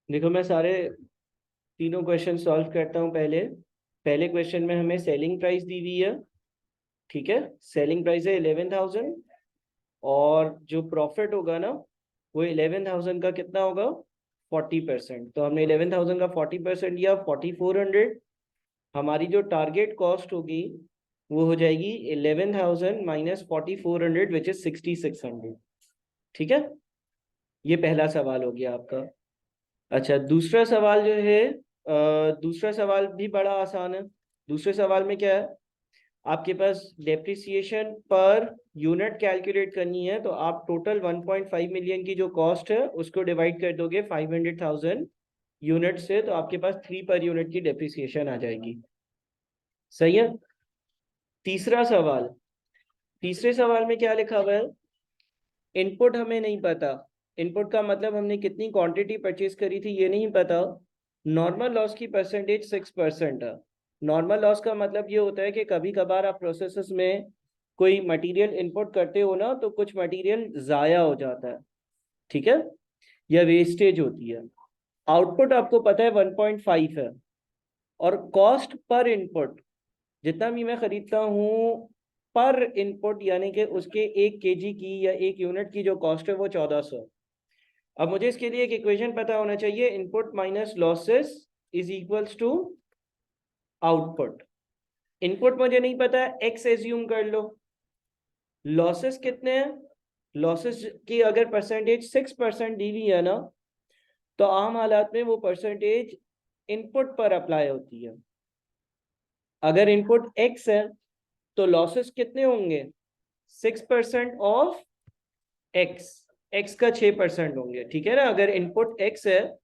देखो मैं सारे तीनों क्वेश्चन सॉल्व करता हूँ। पहले पहले क्वेश्चन में हमें सेलिंग प्राइस दी हुई है। ठीक है, सेलिंग प्राइस है 11,000 और जो प्रॉफिट होगा ना वो 11,000 का कितना होगा 40%। तो हमने 11,000 का 40% लिया 4,400। हमारी जो टारगेट कॉस्ट होगी वो हो जाएगी 11,000 माइनस 4,400 विच इज 6,600। ठीक है, ये पहला सवाल हो गया आपका। अच्छा, दूसरा सवाल जो है दूसरा सवाल भी बड़ा आसान है। दूसरे सवाल में क्या है, आपके पास डेप्रिसिएशन पर यूनिट कैलकुलेट करनी है। तो आप टोटल 1.5 मिलियन की जो कॉस्ट है उसको डिवाइड कर दोगे 500,000 यूनिट से, तो आपके पास 3 पर यूनिट की डेप्रिसिएशन आ जाएगी। सही है। तीसरा सवाल, तीसरे सवाल में क्या लिखा हुआ है, इनपुट हमें नहीं पता। इनपुट का मतलब हमने कितनी क्वांटिटी परचेज करी थी ये नहीं पता। नॉर्मल लॉस की परसेंटेज 6% है। नॉर्मल लॉस का मतलब ये होता है कि कभी कभार आप प्रोसेसेस में कोई मटेरियल इनपुट करते हो ना, तो कुछ मटेरियल ज़ाया हो जाता है। ठीक है, या वेस्टेज होती है। आउटपुट आपको पता है 1.5 है। और कॉस्ट पर इनपुट, जितना भी मैं खरीदता हूँ पर इनपुट, यानी कि उसके 1 kg की या 1 यूनिट की जो कॉस्ट है वो 1400। अब मुझे इसके लिए एक इक्वेशन पता होना चाहिए, input minus losses is equals to output. Input मुझे नहीं पता है, एक्स एज्यूम कर लो। लॉसेस कितने हैं, लॉसेस की अगर परसेंटेज 6% दी हुई है ना, तो आम हालात में वो परसेंटेज इनपुट पर अप्लाई होती है। अगर इनपुट एक्स है तो लॉसेस कितने होंगे, 6% ऑफ एक्स। एक्स का 6% होंगे। ठीक है ना, अगर इनपुट एक्स है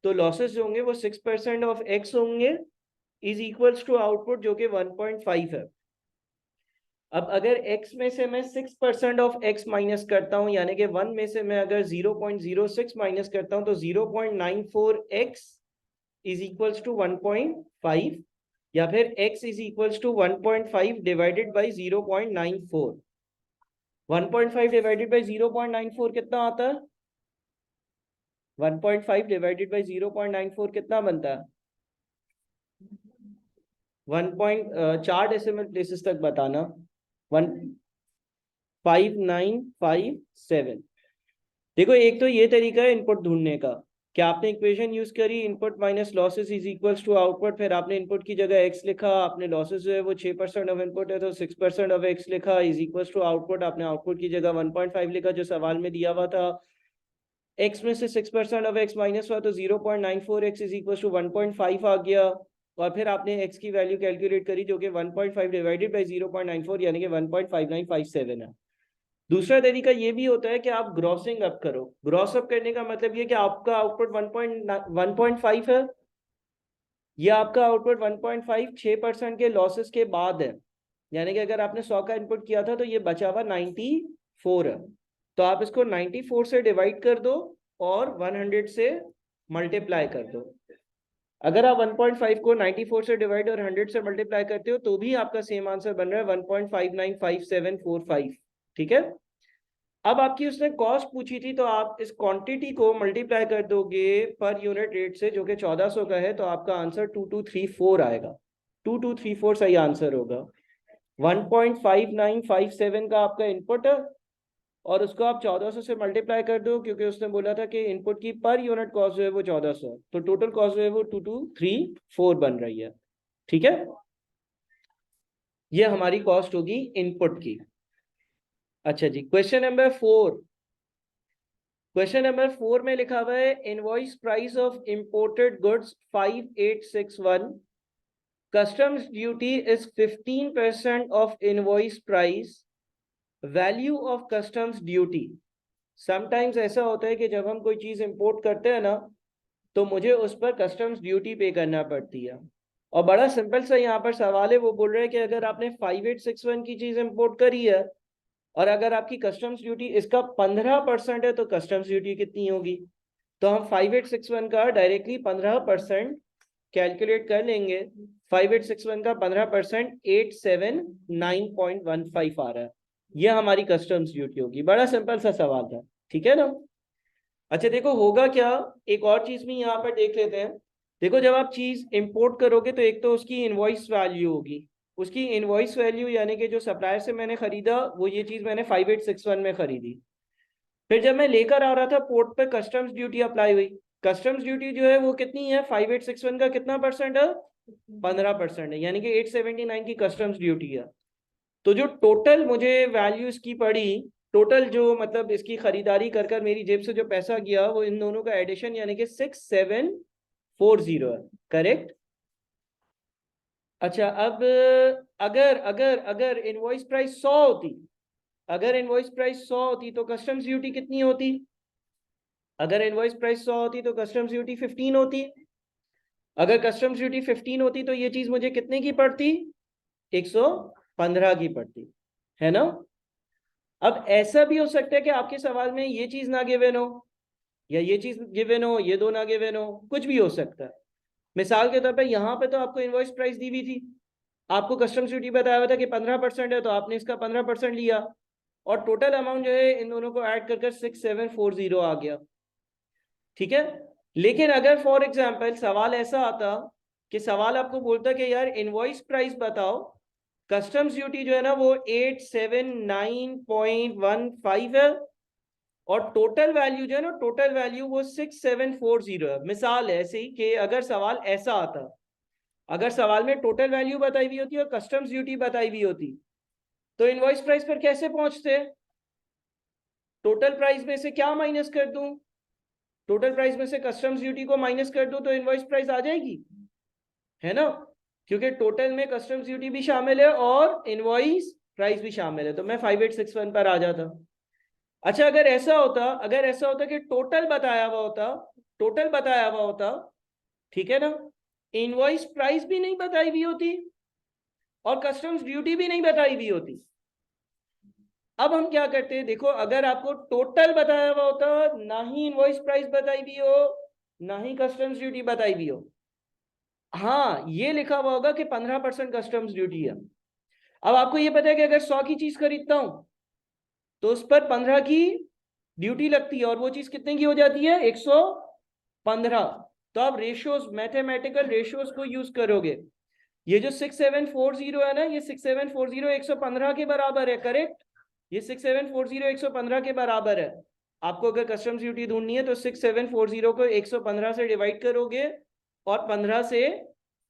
तो लॉसेस जो होंगे वो 6% ऑफ एक्स होंगे, इज इक्वल्स टू आउटपुट जो कि 1.5 है। अब अगर x में से मैं 6% ऑफ x माइनस करता हूं, यानी कि 1 में से मैं अगर 0.06 माइनस करता हूं, तो 0.94x इज इक्वल्स टू 1.5, या फिर x is equals to 1.5 divided by 0.94। 1.5 divided by 0.94 कितना आता है, 1.5 डिवाइडेड बाई 0.94 कितना बनता है, 1.4 डेसिमल प्लेसेस तक बताना, 15957। देखो, एक तो ये तरीका है इनपुट ढूंढने का, कि आपने इक्वेशन यूज करी, input minus losses is equals to output, फिर आपने इनपुट की जगह एक्स लिखा, आपने लॉसेस जो है वो 6% ऑफ इनपुट है तो 6% ऑफ एक्स लिखा, इज इक्वल्स टू आउटपुट, आपने आउटपुट की जगह 1.5 लिखा जो सवाल में दिया हुआ था। एक्स में से 6% ऑफ एक्स माइनस हुआ तो 0.94x इज इक्वल्स टू 1.5 आ गया। और फिर आपने एक्स की वैल्यू कैलकुलेट करी जो कि 1.5 डिवाइडेड बाई 0.94 यानी कि 1.5957 है। दूसरा तरीका ये भी होता है कि आप ग्रॉसिंग अप करो। ग्रॉस अप करने का मतलब ये कि आपका आउटपुट 1.5 है, ये आपका आउटपुट 1.5 6% के लॉसेस के बाद है। यानी कि अगर आपने 100 का इनपुट किया था तो ये बचा हुआ 94 है। तो आप इसको 94 से डिवाइड कर दो और 100 से मल्टीप्लाई कर दो। अगर आप 1.5 को 94 से डिवाइड और 100 से मल्टीप्लाई करते हो तो भी आपका सेम आंसर बन रहा है 1.595745। ठीक है। अब आपकी उसने कॉस्ट पूछी थी, तो आप इस क्वांटिटी को मल्टीप्लाई कर दोगे पर यूनिट रेट से जो कि 1400 का है, तो आपका आंसर 2234 आएगा। 2234 सही आंसर होगा। 1.5957 का आपका इनपुट है और उसको आप 1400 से मल्टीप्लाई कर दो, क्योंकि उसने बोला था कि इनपुट की पर यूनिट कॉस्ट जो है वो 1400, तो टोटल कॉस्ट जो है वो 2234 बन रही है। ठीक है, ये हमारी कॉस्ट होगी इनपुट की। अच्छा जी, क्वेश्चन नंबर 4। क्वेश्चन नंबर 4 में लिखा हुआ है invoice price of imported goods 5861, customs duty is 15% of invoice price, value of customs duty. Sometimes ऐसा होता है कि जब हम कोई चीज इंपोर्ट करते हैं ना, तो मुझे उस पर कस्टम्स ड्यूटी पे करना पड़ती है। और बड़ा सिंपल सा यहाँ पर सवाल है, वो बोल रहे हैं कि अगर आपने 5861 की चीज इंपोर्ट करी है और अगर आपकी कस्टम्स ड्यूटी इसका 15% है, तो कस्टम्स ड्यूटी कितनी होगी। तो हम 5861 का डायरेक्टली 15% कैलकुलेट कर लेंगे। 5861 का 15% 879.15 आ रहा है। यह हमारी कस्टम्स ड्यूटी होगी। बड़ा सिंपल सा सवाल था। ठीक है ना। अच्छा देखो होगा क्या, एक और चीज भी यहाँ पर देख लेते हैं। देखो जब आप चीज इंपोर्ट करोगे तो एक तो उसकी इनवॉइस वैल्यू होगी, उसकी इनवॉइस वैल्यू यानी कि जो सप्लायर से मैंने खरीदा वो ये चीज मैंने 5861 में खरीदी। फिर जब मैं लेकर आ रहा था पोर्ट पे कस्टम्स ड्यूटी अप्लाई हुई। कस्टम्स ड्यूटी जो है वो कितनी है, 5861 का कितना परसेंट है, 15% है, यानी कि 879 की कस्टम्स ड्यूटी है। तो जो टोटल मुझे वैल्यू इसकी पड़ी, टोटल जो मतलब इसकी खरीदारी कर कर मेरी जेब से जो पैसा गया वो इन दोनों का एडिशन यानी कि 6740 है, करेक्ट। अच्छा अब अगर अगर अगर इनवॉइस प्राइस 100 होती, अगर इनवॉइस प्राइस 100 होती तो कस्टम्स ड्यूटी कितनी होती, अगर इनवॉइस प्राइस 100 होती तो कस्टम्स ड्यूटी 15 होती। अगर कस्टम्स ड्यूटी 15 होती तो ये चीज मुझे कितने की पड़ती, 115 की पड़ती, है ना। अब ऐसा भी हो सकता है कि आपके सवाल में ये चीज ना गिवन हो, या ये चीज गिवन हो, ये दो ना गिवन हो, कुछ भी हो सकता है। मिसाल के तौर पे यहाँ पे तो आपको इनवॉइस प्राइस दी हुई थी, आपको कस्टम्स ड्यूटी बताया हुआ था कि 15% है, तो आपने इसका 15% लिया, और टोटल अमाउंट जो है इन दोनों को ऐड कर 6740 आ गया, ठीक है। लेकिन अगर फॉर एग्जाम्पल सवाल ऐसा आता कि सवाल आपको बोलता कि यार इनवॉइस प्राइस बताओ, कस्टम्स ड्यूटी जो है ना वो 879.15 है, और टोटल वैल्यू जो है ना, टोटल वैल्यू वो 6740 है। मिसाल है ऐसे ही कि अगर सवाल ऐसा आता, अगर सवाल में टोटल वैल्यू बताई हुई होती और कस्टम्स ड्यूटी बताई हुई होती, तो इनवॉइस प्राइस पर कैसे पहुंचते, टोटल प्राइस में से क्या माइनस कर दूं, टोटल प्राइस में से कस्टम्स ड्यूटी को माइनस कर दूं तो इनवॉइस प्राइस आ जाएगी, है ना, क्योंकि टोटल में कस्टम्स ड्यूटी भी शामिल है और इनवॉइस प्राइस भी शामिल है, तो मैं 5861 पर आ जाता। अच्छा अगर ऐसा होता, अगर ऐसा होता कि टोटल बताया हुआ होता, टोटल बताया हुआ होता, ठीक है ना, इनवॉइस प्राइस भी नहीं बताई हुई होती और कस्टम्स ड्यूटी भी नहीं बताई हुई होती। अब हम क्या करते हैं, देखो अगर आपको टोटल बताया हुआ होता, ना ही इनवॉइस प्राइस बताई हुई हो, ना ही कस्टम्स ड्यूटी बताई हुई हो, हाँ ये लिखा हुआ होगा कि 15% कस्टम्स ड्यूटी है। अब आपको ये पता है कि अगर 100 की चीज खरीदता हूं तो उस पर 15 की ड्यूटी लगती है, और वो चीज कितने की हो जाती है, 115। तो आप रेशियोज, मैथमेटिकल रेशियोज को यूज करोगे, ये जो 6740 है ना, ये 6740 115 के बराबर है, करेक्ट। ये 6740 115 के बराबर है। आपको अगर कस्टम्स ड्यूटी ढूंढनी है तो 6740 को 115 से डिवाइड करोगे और 15 से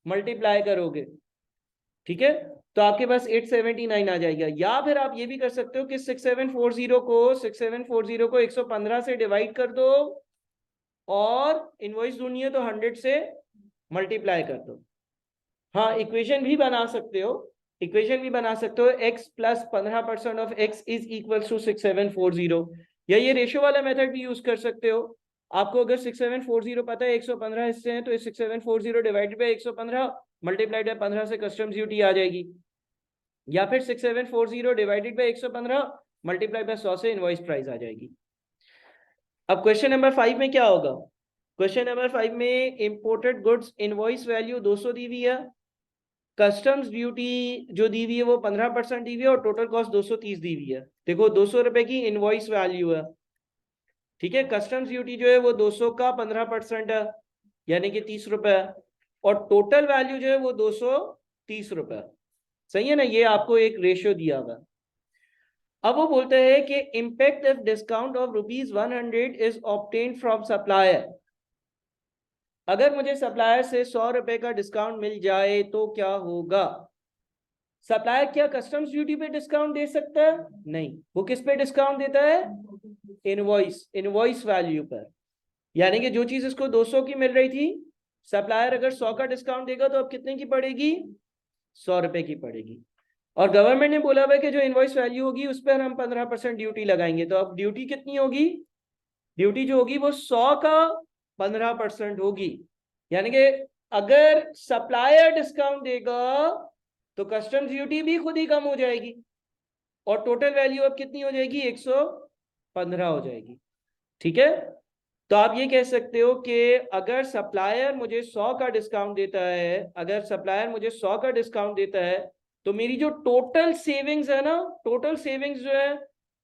मल्टीप्लाई करोगे, ठीक है, तो आपके पास 879 आ जाएगा। या फिर आप ये भी कर सकते हो कि 6740 को 115 से डिवाइड कर दो, और इनवॉइस ढूंढनी है तो 100 से मल्टीप्लाई कर दो। हाँ इक्वेशन भी बना सकते हो, इक्वेशन भी बना सकते हो, x plus 15% of x is equal to 6740, या ये रेशियो वाला मेथड भी यूज कर सकते हो। आपको अगर 6740 पता है 115 हिस्से हैं, तो 6740 डिवाइडेड बाई 115 मल्टीप्लाइड बाई 15 से कस्टम्स ड्यूटी आ जाएगी, या फिर 6740 डिवाइडेड बाई 115 मल्टीप्लाई बाई 100 से इनवॉइस प्राइस आ जाएगी। अब क्वेश्चन नंबर 5 में क्या होगा, क्वेश्चन नंबर 5 में इंपोर्टेड गुड्स इनवॉइस वैल्यू 200 दी हुई है, कस्टम्स ड्यूटी जो दी हुई है वो 15% दी हुई है, और टोटल कॉस्ट 230 दी हुई है। देखो 200 रुपए की इनवॉइस वैल्यू है, ठीक है, कस्टम्स ड्यूटी जो है वो 200 का 15% है, यानी कि 30 रुपए, और टोटल वैल्यू जो है वो 230 रुपए, सही है ना, ये आपको एक रेशियो दिया हुआ। अब वो बोलते हैं कि impact of discount of ₹100 is obtained from supplier. अगर मुझे सप्लायर से 100 रुपए का डिस्काउंट मिल जाए तो क्या होगा। सप्लायर क्या कस्टम्स ड्यूटी पे डिस्काउंट दे सकता है, नहीं, वो किस पे डिस्काउंट देता है, इनवॉइस, इनवॉइस वैल्यू पर, यानी कि जो चीज इसको 200 की मिल रही थी, सप्लायर अगर 100 का डिस्काउंट देगा तो अब कितने की पड़ेगी, 100 रुपए की पड़ेगी। और गवर्नमेंट ने बोला हुआ कि जो इनवॉइस वैल्यू होगी उस पर हम 15% ड्यूटी लगाएंगे, तो अब ड्यूटी कितनी होगी, ड्यूटी जो होगी वो 100 का 15% होगी, यानी कि अगर सप्लायर डिस्काउंट देगा तो कस्टम्स ड्यूटी भी खुद ही कम हो जाएगी, और टोटल वैल्यू अब कितनी हो जाएगी, 115 हो जाएगी, ठीक है। तो आप ये कह सकते हो कि अगर सप्लायर मुझे 100 का डिस्काउंट देता है, अगर सप्लायर मुझे 100 का डिस्काउंट देता है, तो मेरी जो टोटल सेविंग्स है ना, टोटल सेविंग्स जो है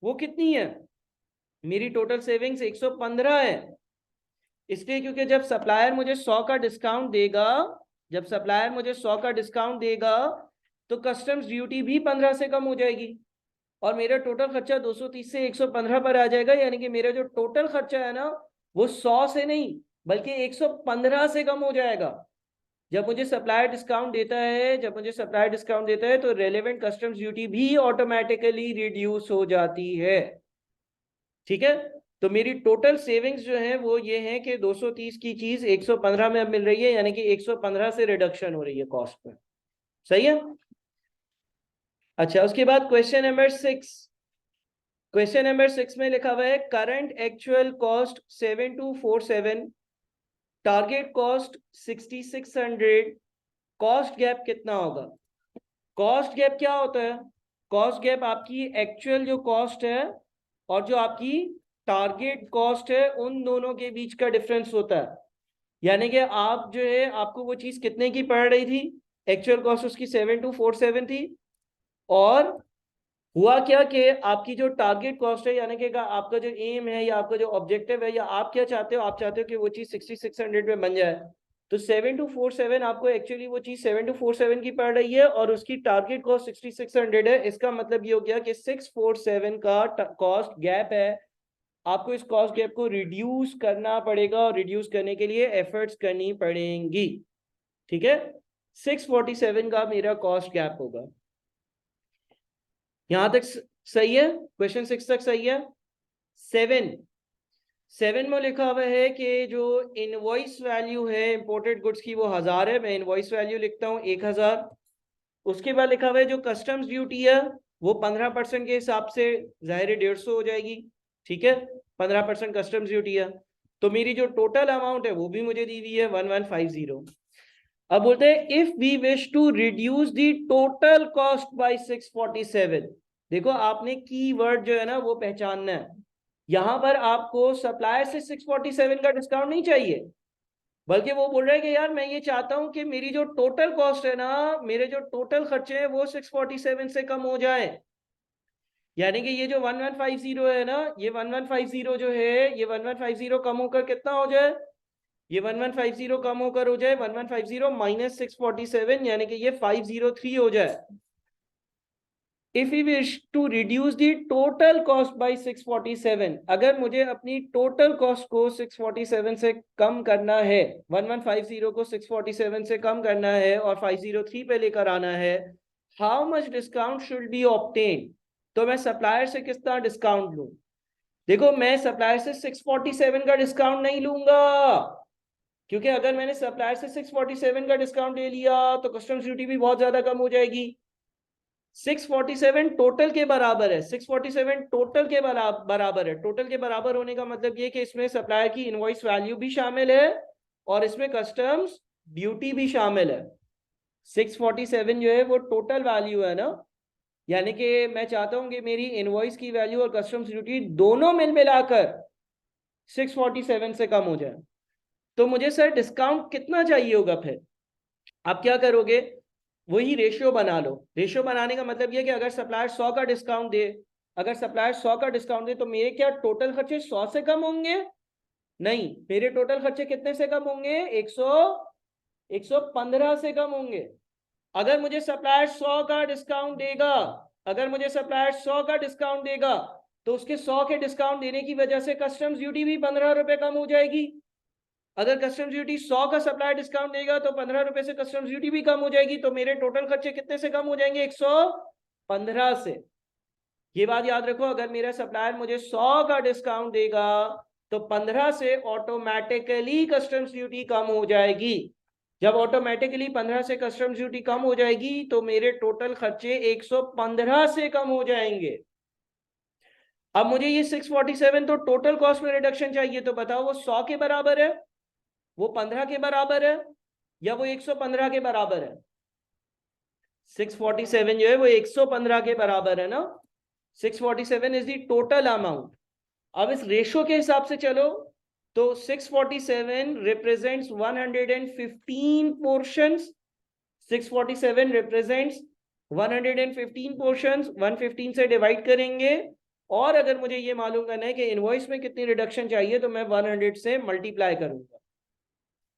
वो कितनी है, मेरी टोटल सेविंग्स 115 है, इसलिए क्योंकि जब सप्लायर मुझे 100 का डिस्काउंट देगा, जब सप्लायर मुझे 100 का डिस्काउंट देगा तो कस्टम्स ड्यूटी भी 15 से कम हो जाएगी और मेरा टोटल खर्चा 230 से 115 पर आ जाएगा, यानी कि मेरा जो टोटल खर्चा है ना वो 100 से नहीं बल्कि 115 से कम हो जाएगा। जब मुझे सप्लायर डिस्काउंट देता है, जब मुझे सप्लायर डिस्काउंट देता है तो रेलेवेंट कस्टम्स ड्यूटी भी ऑटोमेटिकली रिड्यूस हो जाती है। ठीक है, तो मेरी टोटल सेविंग्स जो है वो ये है कि 230 की चीज 115 में अब मिल रही है, यानी कि 115 से रिडक्शन हो रही है कॉस्ट में। सही है। अच्छा, उसके बाद क्वेश्चन नंबर 6, क्वेश्चन नंबर 6 में लिखा हुआ है current actual cost 7247, target cost 6600, cost gap कितना होगा। कॉस्ट गैप क्या होता है, कॉस्ट गैप आपकी एक्चुअल जो कॉस्ट है और जो आपकी टारगेट कॉस्ट है उन दोनों के बीच का डिफरेंस होता है। यानी कि आप जो है आपको वो चीज कितने की पड़ रही थी, एक्चुअल कॉस्ट उसकी 7247 थी, और हुआ क्या कि आपकी जो टारगेट कॉस्ट है यानी कि आपका जो एम है या आपका जो ऑब्जेक्टिव है या आप क्या चाहते हो, आप चाहते हो कि वो चीज 6600 में बन जाए, तो 7247 आपको एक्चुअली वो चीज 7247 की पड़ रही है और उसकी टारगेट कॉस्ट 6600 है। इसका मतलब ये हो गया कि 647 का कॉस्ट गैप है, आपको इस कॉस्ट गैप को रिड्यूस करना पड़ेगा और रिड्यूस करने के लिए एफर्ट्स करनी पड़ेंगी। ठीक है, 647 का मेरा कॉस्ट गैप होगा। यहां तक सही है, क्वेश्चन 6 तक सही है। 7 में लिखा हुआ है कि जो इनवॉइस वैल्यू है इंपोर्टेड गुड्स की वो 1000 है, मैं इनवॉइस वैल्यू लिखता हूं 1000। उसके बाद लिखा हुआ है जो कस्टम्स ड्यूटी है वो 15% के हिसाब से जाहिर 150 हो जाएगी। ठीक है, 15% कस्टम्स ड्यूटी है, तो मेरी जो टोटल अमाउंट है वो भी मुझे दी हुई है 1150। अब बोलते हैं if we wish to reduce the total cost by 647, देखो आपने कीवर्ड जो है ना वो पहचानना है। यहां पर आपको सप्लायर से 647 का डिस्काउंट नहीं चाहिए, बल्कि वो बोल रहा है कि यार मैं ये चाहता हूं कि मेरी जो टोटल कॉस्ट है ना, मेरे जो टोटल खर्चे हैं वो 647 से कम हो जाए। यानी कि ये जो 1150 है ना, ये 1150 जो है ये 1150 कम होकर कितना हो जाए, ये 1150 कम होकर हो जाए 1150 माइनस 647, यानी कि ये 503 हो जाए। If you wish to reduce the total cost by 647, अगर मुझे अपनी टोटल कॉस्ट को 647 से कम करना है, 1150 को 647 से कम करना है और 503 पे लेकर आना है, how much discount should be obtain, तो मैं सप्लायर से कितना डिस्काउंट लूं। देखो मैं सप्लायर से 647 का डिस्काउंट नहीं लूंगा, क्योंकि अगर मैंने सप्लायर से 647 का डिस्काउंट ले लिया तो कस्टम्स ड्यूटी भी बहुत ज्यादा कम हो जाएगी। 647 टोटल के बराबर है, 647 टोटल के बराबर है। टोटल के बराबर होने का मतलब ये कि इसमें सप्लायर की इनवॉइस वैल्यू भी शामिल है और इसमें कस्टम्स ड्यूटी भी शामिल है। 647 जो है वो टोटल वैल्यू है ना, यानी कि मैं चाहता हूं कि मेरी इनवॉइस की वैल्यू और कस्टम्स ड्यूटी दोनों मिलाकर 647 से कम हो जाए। तो मुझे सर डिस्काउंट कितना चाहिए होगा फिर, आप क्या करोगे, वही रेशियो बना लो। रेशियो बनाने का मतलब ये कि अगर सप्लायर 100 का डिस्काउंट दे, अगर सप्लायर 100 का डिस्काउंट दे तो मेरे क्या टोटल खर्चे 100 से कम होंगे, नहीं, मेरे टोटल खर्चे कितने से कम होंगे, 115 से कम होंगे। अगर मुझे सप्लायर 100 का डिस्काउंट देगा, अगर मुझे सप्लायर 100 का डिस्काउंट देगा तो उसके 100 के डिस्काउंट देने की वजह से कस्टम्स ड्यूटी भी 15 रुपए कम हो जाएगी। अगर कस्टम्स ड्यूटी 100 का सप्लायर डिस्काउंट देगा तो 15 रुपए से कस्टम्स ड्यूटी भी कम हो जाएगी, तो मेरे टोटल खर्चे कितने से कम हो जाएंगे, 115 से। ये बात याद रखो, अगर मेरा सप्लायर मुझे 100 का डिस्काउंट देगा तो 15 से ऑटोमेटिकली कस्टम्स ड्यूटी कम हो जाएगी। जब ऑटोमेटिकली 15 से कस्टम्स ड्यूटी कम हो जाएगी तो मेरे टोटल खर्चे 115 से कम हो जाएंगे। अब मुझे ये 647 तो टोटल कॉस्ट में रिडक्शन चाहिए, तो बताओ वो 100 के बराबर है, वो 15 के बराबर है, या वो 115 के बराबर है। 647 जो है वो 115 के बराबर है ना, 647 इज द टोटल अमाउंट। अब इस रेशो के हिसाब से चलो तो 647 रिप्रेजेंट्स 115 पोर्शंस, 647 रिप्रेजेंट्स 115 पोर्शंस, 115 से डिवाइड करेंगे और अगर मुझे ये मालूम करना है कि इनवॉइस में कितनी रिडक्शन चाहिए तो मैं 100 से मल्टीप्लाई करूंगा,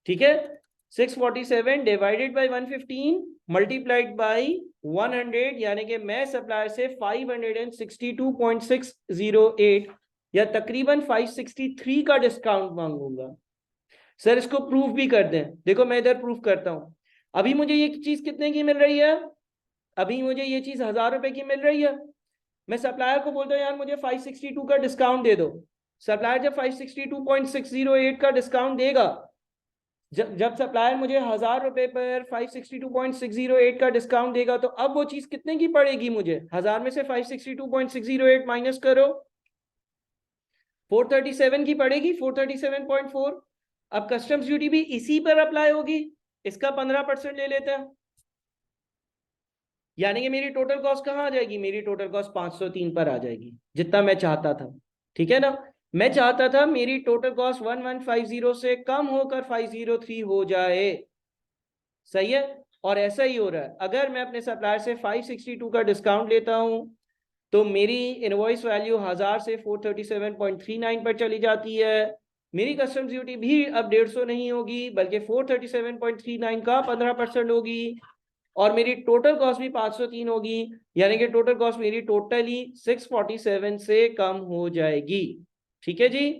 ठीक है। 647 डिवाइडेड बाई 115 मल्टीप्लाइड बाई 100, यानी कि मैं सप्लायर से 562.608 या तकरीबन 563 का डिस्काउंट मांगूंगा। सर इसको प्रूफ भी कर दें, देखो मैं इधर प्रूफ करता हूं। अभी मुझे ये चीज कितने की मिल रही है, अभी मुझे ये चीज 1000 रुपए की मिल रही है। मैं सप्लायर को बोलता हूँ यार मुझे 562 का डिस्काउंट दे दो। सप्लायर जब 562.608 का डिस्काउंट देगा, जब सप्लायर मुझे 1000 रुपए पर 562.608 का डिस्काउंट देगा, तो अब वो चीज कितने की पड़ेगी मुझे, 1000 में से 562.608 माइनस करो, 437 की पड़ेगी, 437.4। अब कस्टम्स ड्यूटी भी इसी पर अप्लाई होगी, इसका 15% ले लेते हैं, यानी कि मेरी टोटल कॉस्ट कहां आ जाएगी, मेरी टोटल कॉस्ट 503 पर आ जाएगी, जितना मैं चाहता था, ठीक है ना। मैं चाहता था मेरी टोटल कॉस्ट 1150 से कम होकर 503 हो जाए, सही है। और ऐसा ही हो रहा है, अगर मैं अपने सप्लायर से 562 का डिस्काउंट लेता हूं तो मेरी इनवॉइस वैल्यू 1000 से 437.39 पर चली जाती है। मेरी कस्टम ड्यूटी भी अब 150 नहीं होगी बल्कि 437.39 का 15% होगी, और मेरी टोटल कॉस्ट भी 503 होगी, यानी कि टोटल कॉस्ट मेरी टोटली 647 से कम हो जाएगी, ठीक है जी।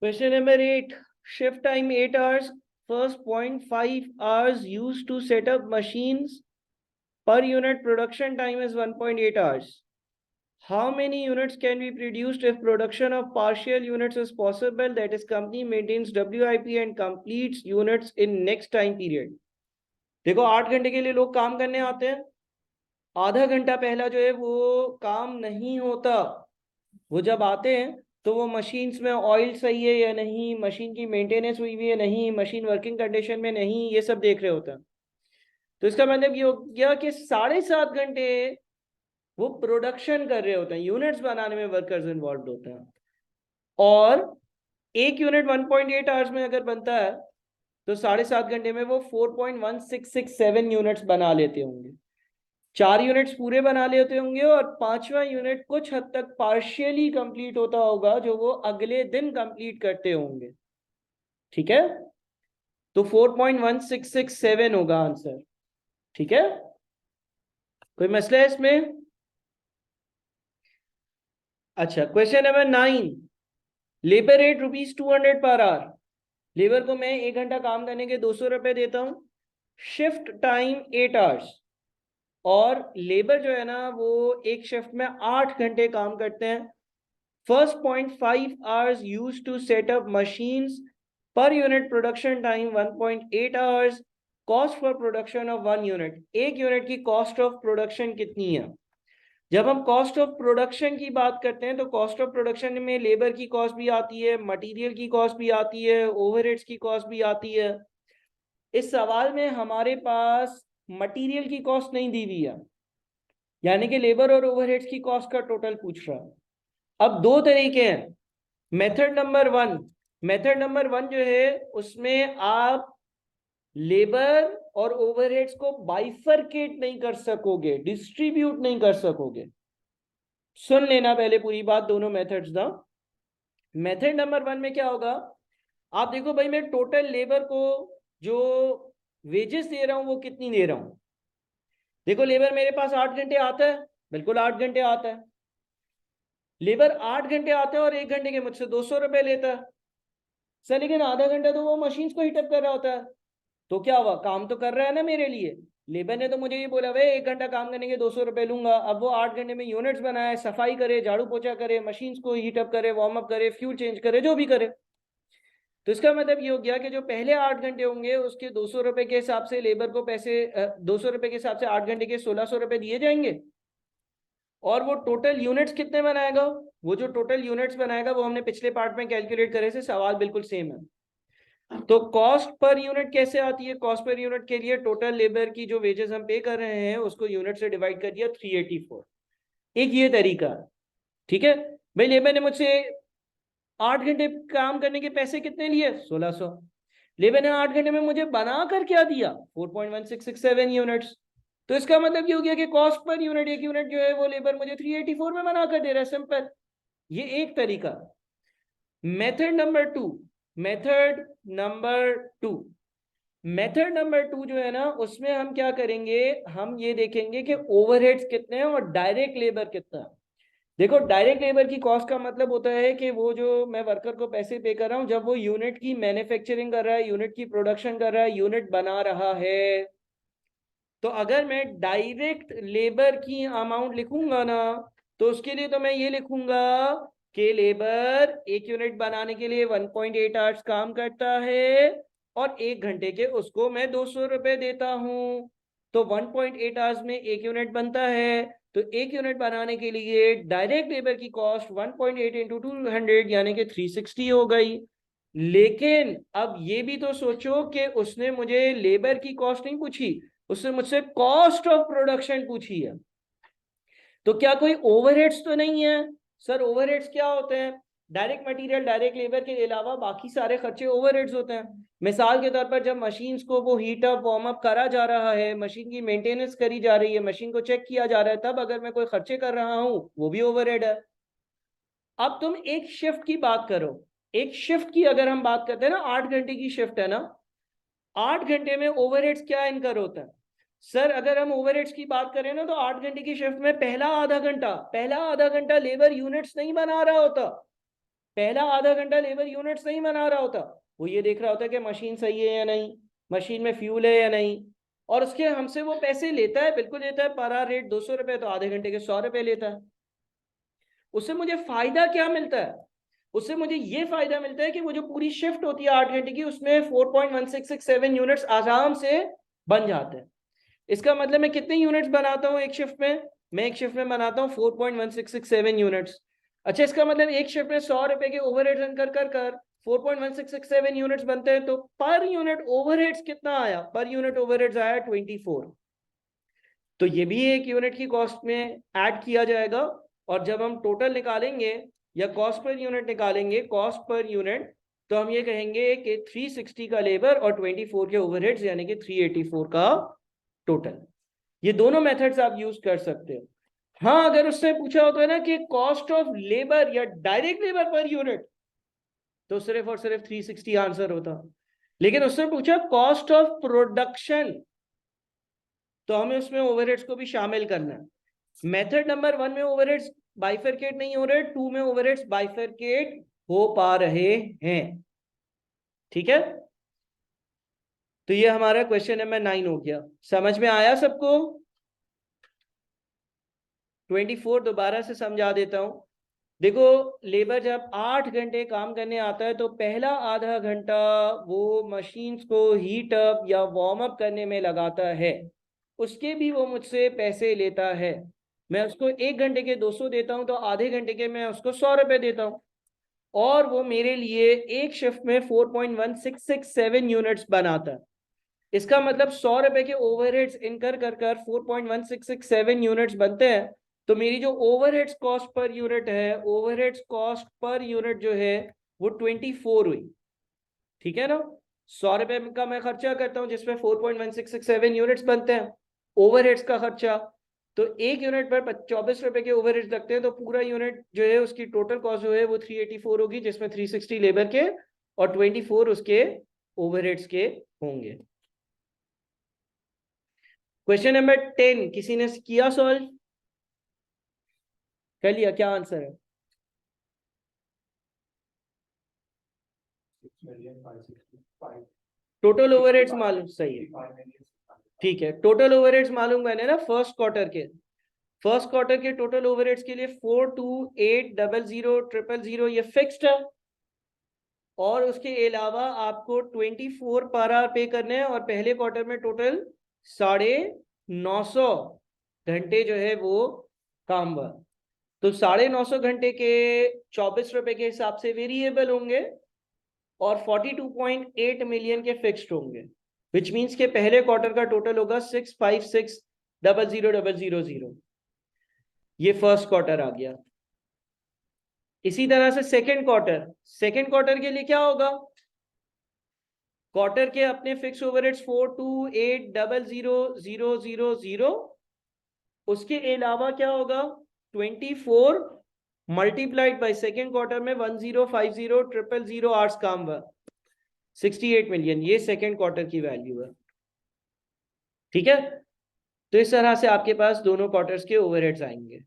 Question number 8, shift time 8 hours, first 0.5 hours used to set up machines, per unit production time is 1.8 hours. How many units can be produced if production of partial units is possible, that is company maintains WIP and completes units in next time period? देखो 8 घंटे के लिए लोग काम करने आते हैं, आधा घंटा पहला जो है वो काम नहीं होता, वो जब आते हैं तो वो मशीन्स में ऑयल सही है या नहीं, मशीन की मेंटेनेंस हुई है नहीं, मशीन वर्किंग कंडीशन में नहीं, ये सब देख रहे होते हैं। तो इसका मतलब ये हो गया कि 7.5 घंटे वो प्रोडक्शन कर रहे होते हैं, यूनिट्स बनाने में वर्कर्स इन्वॉल्व होते हैं, और एक यूनिट 1.8 आवर्स में अगर बनता है तो 7.5 घंटे में वो 4.1667 यूनिट्स बना लेते होंगे। 4 यूनिट्स पूरे बना लेते होंगे और 5वां यूनिट कुछ हद तक पार्शियली कंप्लीट होता होगा, जो वो अगले दिन कंप्लीट करते होंगे, ठीक है। तो 4.1667 होगा आंसर, ठीक है। कोई मसला है इसमें? अच्छा, question number 9, labour rate ₹200 per hour. Labour को मैं 1 घंटा काम करने के 200 रुपए देता हूं, शिफ्ट टाइम 8 hours, और लेबर जो है ना वो एक शिफ्ट में 8 घंटे काम करते हैं। First 0.5 hours use to set up machines, per unit production time 1.8 hours, cost for production of 1 unit, एक यूनिट की कॉस्ट ऑफ प्रोडक्शन कितनी है। जब हम कॉस्ट ऑफ प्रोडक्शन की बात करते हैं तो कॉस्ट ऑफ प्रोडक्शन में लेबर की कॉस्ट भी आती है, मटेरियल की कॉस्ट भी आती है, ओवरहेड्स की कॉस्ट भी आती है। इस सवाल में हमारे पास मटेरियल की कॉस्ट नहीं दी हुई है, यानी कि लेबर और ओवरहेड्स की कॉस्ट का टोटल पूछ रहा है। अब दो तरीके हैं, मेथड नंबर 1, मेथड नंबर 1 जो है उसमें आप लेबर और ओवरहेड्स को बाइफरकेट नहीं कर सकोगे, डिस्ट्रीब्यूट नहीं कर सकोगे। सुन लेना पहले पूरी बात, दोनों मेथड्स दा। मेथड नंबर 1 में क्या होगा, आप देखो भाई मैं टोटल लेबर को जो वेजेस दे रहा हूं वो कितनी दे रहा हूं। देखो लेबर मेरे पास 8 घंटे आता है, बिल्कुल 8 घंटे आता है, लेबर 8 घंटे आता है और 1 घंटे के मुझसे 200 रुपए लेता है सर, लेकिन आधा घंटा तो वो मशीन को हीटअप कर रहा होता है, तो क्या हुआ, काम तो कर रहा है ना मेरे लिए। लेबर ने तो मुझे ये बोला भाई 1 घंटा काम करने के 200 रुपए लूंगा, अब वो 8 घंटे में यूनिट्स बनाए, सफाई करे, झाड़ू पोछा करे, मशीन को हीटअप करे, वार्म अप करे, फ्यूल चेंज करे, जो भी करे। तो इसका मतलब ये हो गया कि जो पहले 8 घंटे होंगे उसके 200 रुपए के हिसाब से लेबर को पैसे 200 रुपए के हिसाब से 8 घंटे के 1600 रुपए दिए जाएंगे, और वो टोटल यूनिट्स कितने बनाएगा, वो जो टोटल यूनिट्स बनाएगा वो हमने पिछले पार्ट में कैलकुलेट करे थे, सवाल बिल्कुल सेम है। तो कॉस्ट पर यूनिट कैसे आती है, कॉस्ट पर यूनिट के लिए टोटल लेबर की जो वेजेस हम पे कर रहे हैं उसको यूनिट से डिवाइड कर दिया 384, एक ये तरीका है, ठीक है। भाई लेबर ने मुझसे 8 घंटे काम करने के पैसे कितने लिए, 1600, लेबर ने 8 घंटे में मुझे बना कर क्या दिया, 4.1667 यूनिट्स। तो इसका मतलब ये हो गया कि कॉस्ट पर यूनिट, एक यूनिट जो है वो लेबर मुझे 384 में बना कर दे रहा है, सिंपल। ये एक तरीका। Method number two, method number two method number two जो है ना, उसमें हम क्या करेंगे, हम ये देखेंगे कि ओवरहेड्स कितने हैं और डायरेक्ट लेबर कितना है। देखो, डायरेक्ट लेबर की कॉस्ट का मतलब होता है कि वो जो मैं वर्कर को पैसे पे कर रहा हूं, जब वो यूनिट की मैन्युफैक्चरिंग कर रहा है, यूनिट की प्रोडक्शन कर रहा है, यूनिट बना रहा है। तो अगर मैं डायरेक्ट लेबर की अमाउंट लिखूंगा ना, तो उसके लिए तो मैं ये लिखूंगा कि लेबर एक यूनिट बनाने के लिए 1.8 आवर्स काम करता है और 1 घंटे के उसको मैं 200 रुपए देता हूं। तो 1.8 आवर्स में एक यूनिट बनता है, तो एक यूनिट बनाने के लिए डायरेक्ट लेबर की कॉस्ट 1.8 इंटू 200 यानी कि 360 हो गई। लेकिन अब ये भी तो सोचो कि उसने मुझे लेबर की कॉस्ट नहीं पूछी, उसने मुझसे कॉस्ट ऑफ प्रोडक्शन पूछी है। तो क्या कोई ओवरहेड्स तो नहीं है? सर ओवरहेड्स क्या होते हैं? डायरेक्ट मटेरियल, डायरेक्ट लेबर के अलावा बाकी सारे खर्चे ओवरहेड्स होते हैं। मिसाल के तौर पर जब मशीन्स को वो हीट अप वार्म अप करा जा रहा है, मशीन की मेंटेनेंस करी जा रही है, मशीन को चेक किया जा रहा है, तब अगर मैं कोई खर्चे कर रहा हूं, वो भी ओवरहेड है। अब तुम एक शिफ्ट की बात करो, एक शिफ्ट की अगर हम बात करते हैं ना, 8 घंटे की शिफ्ट है ना, 8 घंटे में ओवरहेड्स क्या इनकर होता है? सर अगर हम ओवरहेड्स की बात करें ना, तो 8 घंटे की शिफ्ट में पहला आधा घंटा लेबर यूनिट्स नहीं बना रहा होता। पहला आधा घंटा लेबर यूनिट्स नहीं बना रहा होता। वो ये देख रहा होता है कि मशीन सही है या नहीं, मशीन में फ्यूल है या नहीं। और उसके हमसे वो पैसे लेता है, बिल्कुल लेता है, पर आवर रेट 200 रुपए, तो आधे घंटे के 100 रुपए लेता है। उससे मुझे फायदा क्या मिलता है? उससे मुझे ये फायदा मिलता है कि वो जो पूरी शिफ्ट होती है 8 घंटे की, उसमें 4.1667 यूनिट्स आराम से बन जाते हैं। इसका मतलब मैं कितने यूनिट्स बनाता हूँ एक शिफ्ट में? मैं एक शिफ्ट में बनाता हूँ 4.1667 यूनिट्स। अच्छा, इसका मतलब एक शिफ्ट में 100 रुपए के ओवरहेड्स कर कर कर 4.1667 यूनिट्स बनते हैं, तो पर यूनिट ओवरहेड्स कितना आया? पर यूनिट ओवरहेड्स आया 24। तो ये भी एक यूनिट की कॉस्ट में ऐड किया जाएगा। और जब हम टोटल निकालेंगे या कॉस्ट पर यूनिट निकालेंगे, कॉस्ट पर यूनिट, तो हम ये कहेंगे कि 360 का लेबर और 24 के ओवरहेड्स यानी कि 384 का टोटल। ये दोनों मेथड्स आप यूज कर सकते हो। हाँ, अगर उसने पूछा होता है ना कि कॉस्ट ऑफ लेबर या डायरेक्ट लेबर पर यूनिट, तो सिर्फ और सिर्फ 360 आंसर होता। लेकिन उसने पूछा कॉस्ट ऑफ प्रोडक्शन, तो हमें उसमें ओवरहेड्स को भी शामिल करना है। मेथड नंबर 1 में ओवरहेड्स बाइफरकेट नहीं हो रहे, 2 में ओवरहेड्स बाइफरकेट हो पा रहे हैं। ठीक है, तो ये हमारा क्वेश्चन नंबर 9 हो गया। समझ में आया सबको? 24 दोबारा से समझा देता हूं। देखो, लेबर जब 8 घंटे काम करने आता है, तो पहला आधा घंटा वो मशीन्स को हीट अप या वार्म अप करने में लगाता है। उसके भी वो मुझसे पैसे लेता है। मैं उसको 1 घंटे के 200 देता हूं, तो आधे घंटे के मैं उसको 100 रुपए देता हूं। और वो मेरे लिए एक शिफ्ट में 4.1667 यूनिट्स बनाता है। इसका मतलब 100 रुपए के ओवरहेड्स इनकर कर कर 4.1667 यूनिट्स बनते हैं। तो मेरी जो ओवरहेड्स कॉस्ट पर यूनिट है, ओवरहेड्स कॉस्ट पर यूनिट जो है वो 24 हुई। ठीक है ना? 100 रुपए का मैं खर्चा करता हूं, जिसमें 4.1667 यूनिट्स बनते हैं। ओवरहेड्स का खर्चा, तो एक यूनिट पर 24 रुपए के ओवरहेड्स लगते हैं, तो पूरा यूनिट जो है उसकी टोटल कॉस्ट जो है वो 384 होगी, जिसमें 360 लेबर के और 24 उसके ओवरहेड्स के होंगे। क्वेश्चन नंबर 10 किसी ने किया सॉल्व? कर लिया? क्या आंसर है? टोटल ओवरहेड्स मालूम, सही है, ठीक है। टोटल ओवरहेड्स मालूम मैंने ना फर्स्ट क्वार्टर के, फर्स्ट क्वार्टर के टोटल ओवरहेड्स के लिए 4280000 ये फिक्स्ड है। और उसके अलावा आपको 24 पर आवर पे करने हैं, और पहले क्वार्टर में टोटल 950 घंटे जो है वो काम हुआ। तो 950 घंटे के 24 रुपए के हिसाब से वेरिएबल होंगे और 42.8 मिलियन के फिक्स्ड होंगे, विच मीन्स के पहले क्वार्टर का टोटल होगा 6560000। ये फर्स्ट क्वार्टर आ गया। इसी तरह से सेकंड क्वार्टर, सेकंड क्वार्टर के लिए क्या होगा? क्वार्टर के अपने फिक्स ओवरहेड्स 428000000, उसके अलावा क्या होगा 24 मल्टीप्लाइड बाय सेकेंड क्वार्टर में 10500000 आवर्स काम हुआ 68 मिलियन, ये सेकेंड क्वार्टर की वैल्यू है। ठीक है, तो इस तरह से आपके पास दोनों क्वार्टर्स के ओवरहेड्स आएंगे।